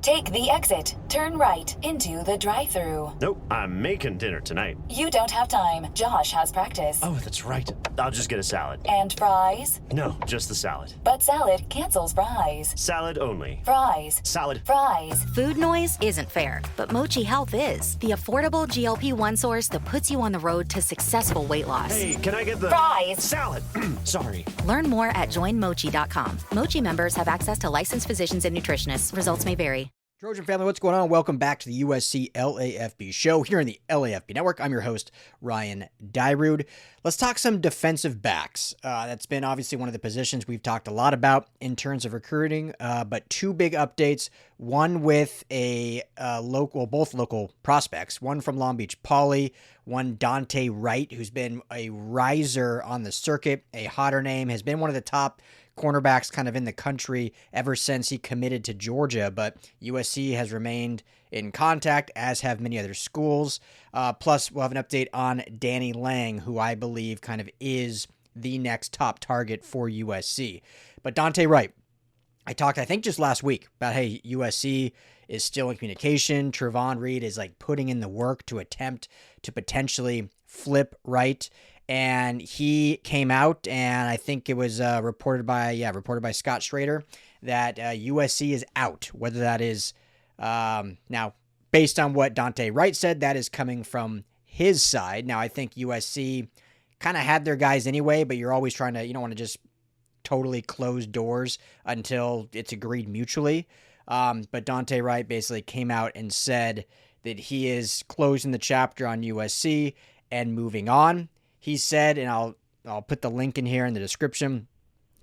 Take the exit. Turn right into the drive-thru. Nope, I'm making dinner tonight. You don't have time. Josh has practice. Oh, that's right. I'll just get a salad. And fries? No, just the salad. But salad cancels fries. Salad only. Fries. Salad. Fries. Food noise isn't fair, but Mochi Health is. The affordable GLP-1 source that puts you on the road to successful weight loss. Hey, can I get the... Fries. Salad. Sorry. Learn more at joinmochi.com. Mochi members have access to licensed physicians and nutritionists. Results may vary. Trojan family, what's going on? Welcome back to the USC LAFB show here in the LAFB network. I'm your host, Ryan Dyrud. Let's talk some defensive backs. That's been obviously one of the positions we've talked a lot about in terms of recruiting, but two big updates. One with both local prospects, one from Long Beach Poly, one Dante Wright, who's been a riser on the circuit, a hotter name, has been one of the top cornerbacks kind of in the country ever since he committed to Georgia, but USC has remained in contact, as have many other schools. Plus, we'll have an update on Danny Lang, who I believe kind of is the next top target for USC. But Dante Wright, I talked, I think just last week about, hey, USC is still in communication. Trevon Reed is like putting in the work to attempt to potentially flip Wright. And he came out, and I think it was reported by Scott Schrader that USC is out. Whether that is now based on what Dante Wright said, that is coming from his side. Now I think USC kind of had their guys anyway, but you're always trying to, you don't want to just totally close doors until it's agreed mutually. But Dante Wright basically came out and said that he is closing the chapter on USC and moving on. He said, and I'll put the link in here in the description,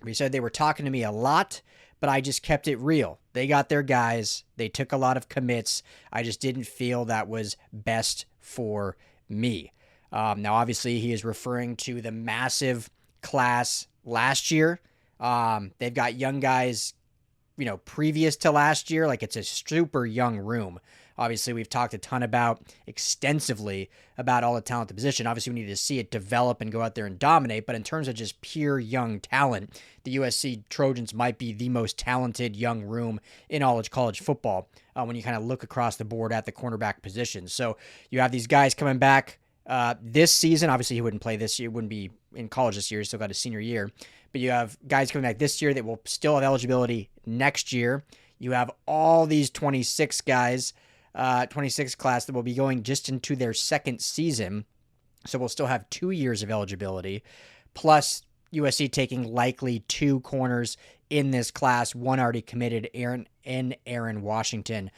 he said they were talking to me a lot, but I just kept it real. They got their guys. They took a lot of commits. I just didn't feel that was best for me. Now, obviously, he is referring to the massive class last year. They've got young guys, previous to last year. Like, it's a super young room. Obviously, we've talked extensively about all the talent at the position. Obviously, we need to see it develop and go out there and dominate. But in terms of just pure young talent, the USC Trojans might be the most talented young room in all of college football when you kind of look across the board at the cornerback position. So you have these guys coming back this season. Obviously, he wouldn't play this year. Wouldn't be in college this year. He's still got a senior year. But you have guys coming back this year that will still have eligibility next year. You have all these 26 guys, 26 class that will be going just into their second season. So we'll still have 2 years of eligibility, plus USC taking likely 2 corners in this class. One already committed, Aaron Washington.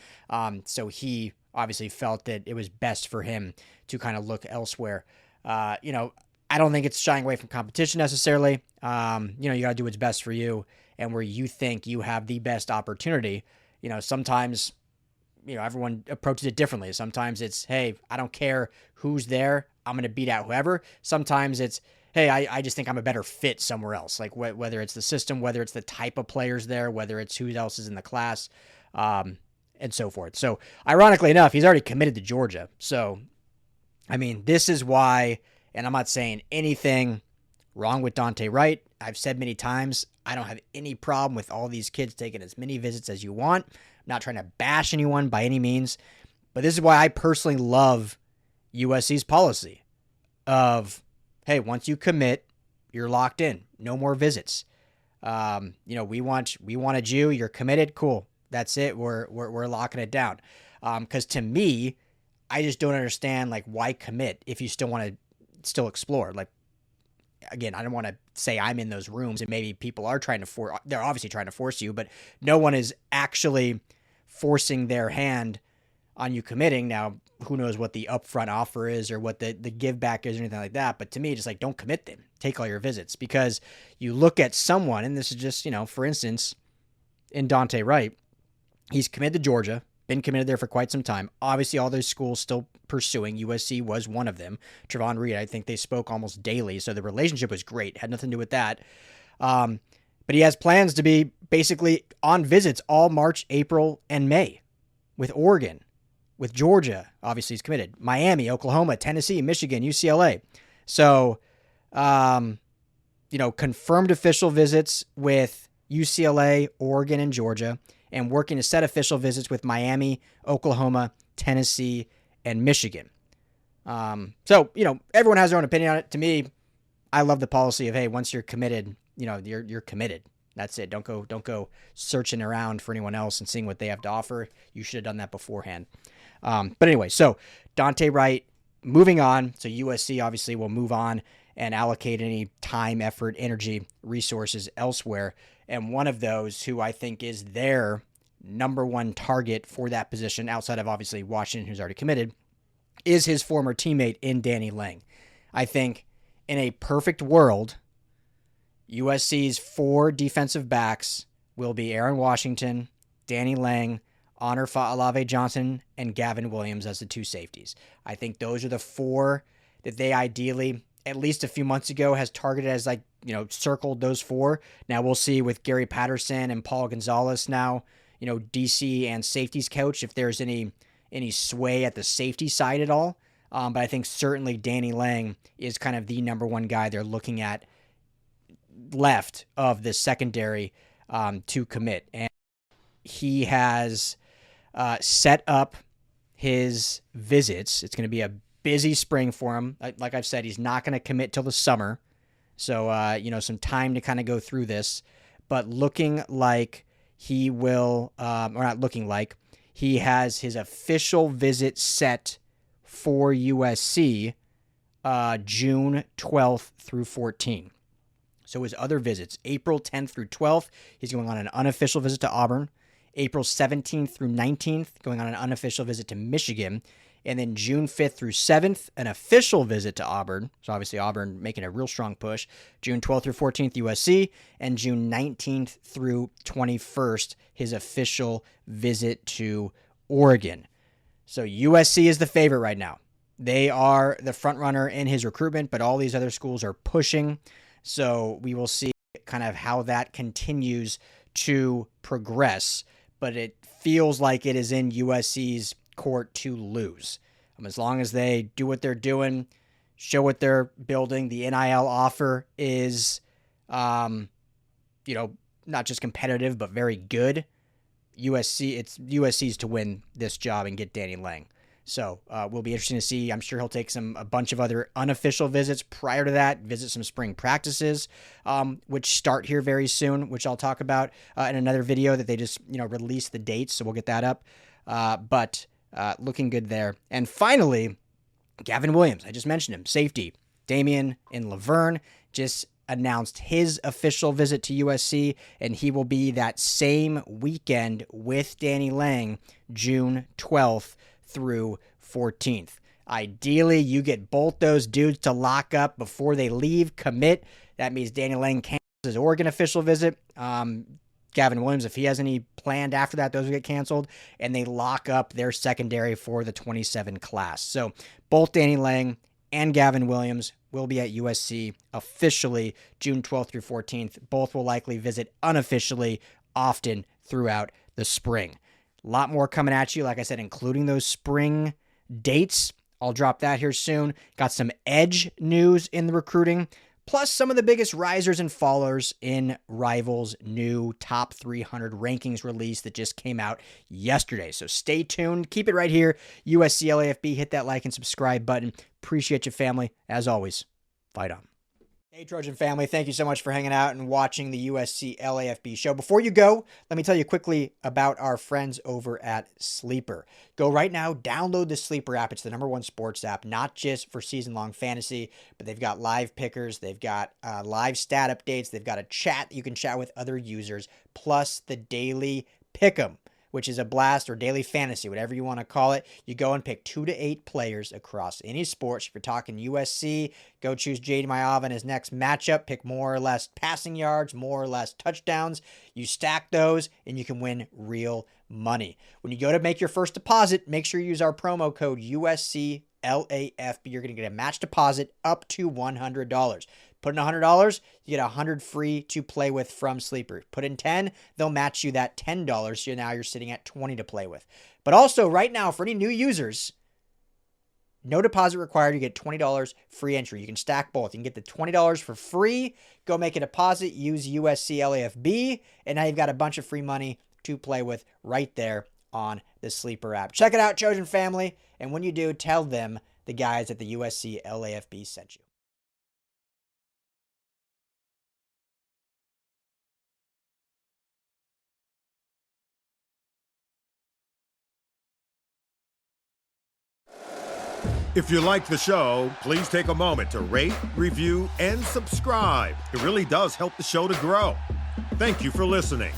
So he obviously felt that it was best for him to kind of look elsewhere. I don't think it's shying away from competition necessarily. You got to do what's best for you and where you think you have the best opportunity. Sometimes everyone approaches it differently. Sometimes it's, hey, I don't care who's there. I'm going to beat out whoever. Sometimes it's, hey, I just think I'm a better fit somewhere else. Like whether it's the system, whether it's the type of players there, whether it's who else is in the class, and so forth. So ironically enough, he's already committed to Georgia. So, this is why, and I'm not saying anything wrong with Dante Wright. I've said many times, I don't have any problem with all these kids taking as many visits as you want. I'm not trying to bash anyone by any means, but this is why I personally love USC's policy of, hey, once you commit, you're locked in. No more visits. We wanted you. You're committed. Cool. That's it. We're locking it down. Because to me, I just don't understand why commit if you still want to explore. Again, I don't want to say I'm in those rooms and maybe people are they're obviously trying to force you, but no one is actually forcing their hand on you committing. Now, who knows what the upfront offer is or what the give back is or anything like that. But to me, just don't commit them. Take all your visits, because you look at someone, and this is just, for instance, in Dante Wright, he's committed to Georgia, been committed there for quite some time. Obviously, all those schools still pursuing. USC was one of them. Trevon Reed, I think they spoke almost daily, so the relationship was great. Had nothing to do with that. But he has plans to be basically on visits all March, April, and May with Oregon, with Georgia. Obviously, he's committed. Miami, Oklahoma, Tennessee, Michigan, UCLA. So, confirmed official visits with UCLA, Oregon, and Georgia. and working to set official visits with Miami, Oklahoma, Tennessee, and Michigan. So, everyone has their own opinion on it. To me, I love the policy of, hey, once you're committed, you're committed. That's it. Don't go searching around for anyone else and seeing what they have to offer. You should have done that beforehand. But anyway, so Dante Wright moving on. So USC obviously will move on and allocate any time, effort, energy, resources elsewhere. And one of those who I think is their number one target for that position, outside of obviously Washington, who's already committed, is his former teammate in Danny Lang. I think in a perfect world, USC's 4 defensive backs will be Aaron Washington, Danny Lang, Honor Fa'alave Johnson, and Gavin Williams as the 2 safeties. I think those are the 4 that they ideally, at least a few months ago, has targeted as circled those 4. Now we'll see with Gary Patterson and Paul Gonzalez now, DC and safeties coach, if there's any sway at the safety side at all. But I think certainly Danny Lang is kind of the number one guy they're looking at left of the secondary to commit. And he has set up his visits. It's going to be a busy spring for him. Like I've said, he's not going to commit till the summer. So, some time to kind of go through this. But looking like he will, or not looking like, he has his official visit set for USC June 12th through 14th. So his other visits, April 10th through 12th, he's going on an unofficial visit to Auburn. April 17th through 19th, going on an unofficial visit to Michigan. And then June 5th through 7th, an official visit to Auburn. So obviously Auburn making a real strong push. June 12th through 14th, USC. And June 19th through 21st, his official visit to Oregon. So USC is the favorite right now. They are the front runner in his recruitment, but all these other schools are pushing. So we will see kind of how that continues to progress. But it feels like it is in USC's court to lose. As long as they do what they're doing, show what they're building, the NIL offer is, not just competitive, but very good. It's USC's to win this job and get Danny Lang. So we'll be interesting to see. I'm sure he'll take a bunch of other unofficial visits prior to that, visit some spring practices, which start here very soon, which I'll talk about in another video that they just, released the dates. So we'll get that up. But looking good there. And finally, Gavin Williams. I just mentioned him. Safety. Damian in Laverne just announced his official visit to USC, and he will be that same weekend with Danny Lang, June 12th through 14th. Ideally, you get both those dudes to lock up before they leave, commit. That means Danny Lang cancels his Oregon official visit. Gavin Williams, if he has any planned after that, those will get canceled, and they lock up their secondary for the 27 class. So both Danny Lang and Gavin Williams will be at USC officially June 12th through 14th. Both will likely visit unofficially often throughout the spring. A lot more coming at you, like I said, including those spring dates. I'll drop that here soon. Got some edge news in the recruiting, plus some of the biggest risers and fallers in Rivals' new top 300 rankings release that just came out yesterday. So stay tuned. Keep it right here. USC LAFB. Hit that like and subscribe button. Appreciate you, family. As always, fight on. Hey, Trojan family, thank you so much for hanging out and watching the USC LAFB show. Before you go, let me tell you quickly about our friends over at Sleeper. Go right now, download the Sleeper app. It's the #1 sports app, not just for season-long fantasy, but they've got live pickers, they've got live stat updates, they've got a chat you can chat with other users, plus the daily pick'em, which is a blast, or daily fantasy, whatever you want to call it. You go and pick 2 to 8 players across any sports. If you're talking USC, go choose Jade Mayava in his next matchup. Pick more or less passing yards, more or less touchdowns. You stack those, and you can win real money. When you go to make your first deposit, make sure you use our promo code USCLAFB. You're going to get a match deposit up to $100. Put in $100, you get $100 free to play with from Sleeper. Put in 10, they'll match you that $10. So now you're sitting at 20 to play with. But also right now, for any new users, no deposit required. You get $20 free entry. You can stack both. You can get the $20 for free. Go make a deposit. Use USC LAFB. And now you've got a bunch of free money to play with right there on the Sleeper app. Check it out, Trojan family. And when you do, tell them the guys at the USC LAFB sent you. If you like the show, please take a moment to rate, review, and subscribe. It really does help the show to grow. Thank you for listening.